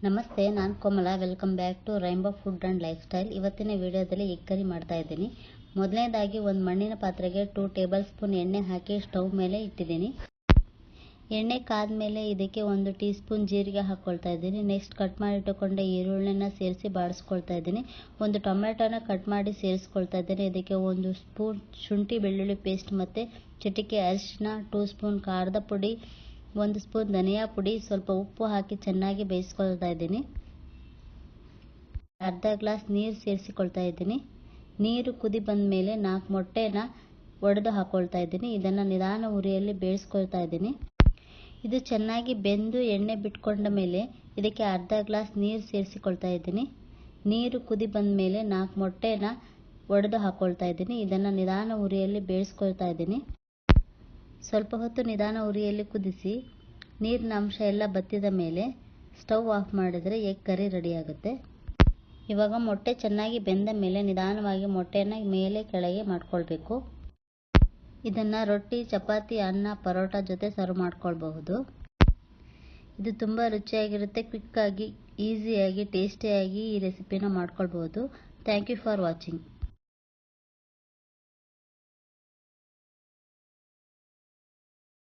ನಮಸ್ತೆ, ನಾನು Komala. Welcome back to Rainbow Food and ಲೈಫ್ ಸ್ಟೈಲ್. ಇವತ್ತಿನ ವಿಡಿಯೋದಲ್ಲಿ ಎಗ್ ಕರಿ ಮಾಡ್ತಾ ಇದ್ದೀನಿ. ಮೊದಲನೇದಾಗಿ ಒಂದು ಮಣ್ಣಿನ ಪಾತ್ರೆಗೆ 2 ಟೇಬಲ್ ಸ್ಪೂನ್ ಎಣ್ಣೆ ಹಾಕಿ ಸ್ಟವ್ ಮೇಲೆ ಇಟ್ಟಿದ್ದೀನಿ. ಎಣ್ಣೆ ಕಾದ್ಮೇಲೆ ಇದಕ್ಕೆ 1 ಟೀ ಸ್ಪೂನ್ ಜೀರಿಗೆ ಹಾಕ್ಕೊಳ್ತಾ ಇದ್ದೀನಿ. ನೆಕ್ಸ್ಟ್ ಕಟ್ ಮಾಡಿ ಇಟ್ಟುಕೊಂಡ ಈರುಳ್ಳಿನ ಸೇರಿಸಿ ಬಾಡಿಸ್ಕೊಳ್ತಾ ಇದ್ದೀನಿ. 1 ಟೊಮೆಟೊನ ಕಟ್ ಮಾಡಿ ಸೇರಿಸ್ಕೊಳ್ತಾ ಇದ್ದೀನಿ. ಇದಕ್ಕೆ 1 ಸ್ಪೂನ್ ಶುಂಠಿ ಬೆಳ್ಳುಳ್ಳಿ ಪೇಸ್ಟ್ ಮತ್ತು ಚಿಟಿಕೆ ಅರಿಶಿನ, 2 ಸ್ಪೂನ್ ಖಾರದ ಪುಡಿ, 1 ಸ್ಪೂನ್ ಧನಿಯಾ ಪುಡಿ, ಸ್ವಲ್ಪ ಉಪ್ಪು ಹಾಕಿ ಚೆನ್ನಾಗಿ ಬೇಯಿಸ್ಕೊಳ್ತಾ ಇದ್ದೀನಿ. ಅರ್ಧ ಗ್ಲಾಸ್ ನೀರು ಸೇರಿಸಿಕೊಳ್ತಾ ಇದ್ದೀನಿ. ನೀರು ಕುದಿ ಬಂದ ಮೇಲೆ 4 ಮೊಟ್ಟೆನ ಒಡೆದು ಹಾಕೊಳ್ತಾ ಇದ್ದೀನಿ. ಇದನ್ನು ನಿಧಾನ ಉರಿಯಲ್ಲಿ ಬೇಯಿಸ್ಕೊಳ್ತಾ ಇದ್ದೀನಿ. ಇದು ಚೆನ್ನಾಗಿ ಬೆಂದು ಎಣ್ಣೆ ಬಿಟ್ಕೊಂಡ ಮೇಲೆ ಇದಕ್ಕೆ ಅರ್ಧ ಗ್ಲಾಸ್ ನೀರು ಸೇರಿಸಿಕೊಳ್ತಾ ಇದ್ದೀನಿ. ನೀರು ಕುದಿ ಬಂದ ಮೇಲೆ 4 ಮೊಟ್ಟೆನ ಒಡೆದು ಹಾಕೊಳ್ತಾ ಇದ್ದೀನಿ. ಇದನ್ನು ನಿಧಾನ ಉರಿಯಲ್ಲಿ ಬೇಯಿಸ್ಕೊಳ್ತಾ ಇದ್ದೀನಿ. ಸ್ವಲ್ಪ ಹೊತ್ತು ನಿಧಾನ ಉರಿಯಲ್ಲಿ ಕುದಿಸಿ ನೀರಿನ ಅಂಶ ಎಲ್ಲ ಬತ್ತಿದ ಮೇಲೆ ಸ್ಟವ್ ಆಫ್ ಮಾಡಿದರೆ ಎಗ್ ಕರಿ ರೆಡಿ ಆಗುತ್ತೆ. ಇವಾಗ ಮೊಟ್ಟೆ ಚೆನ್ನಾಗಿ ಬೆಂದ ಮೇಲೆ ನಿಧಾನವಾಗಿ ಮೊಟ್ಟೆನ ಮೇಲೆ ಕೆಳಗೆ ಮಾಡ್ಕೊಳ್ಬೇಕು. ಇದನ್ನು ರೊಟ್ಟಿ, ಚಪಾತಿ, ಅನ್ನ, ಪರೋಟ ಜೊತೆ ಸರ್ವ್ ಮಾಡ್ಕೊಳ್ಬಹುದು. ಇದು ತುಂಬ ರುಚಿಯಾಗಿರುತ್ತೆ. ಕ್ವಿಕ್ಕಾಗಿ, ಈಸಿಯಾಗಿ, ಟೇಸ್ಟಿಯಾಗಿ ಈ ರೆಸಿಪಿನ ಮಾಡ್ಕೊಳ್ಬಹುದು. Thank you for watching.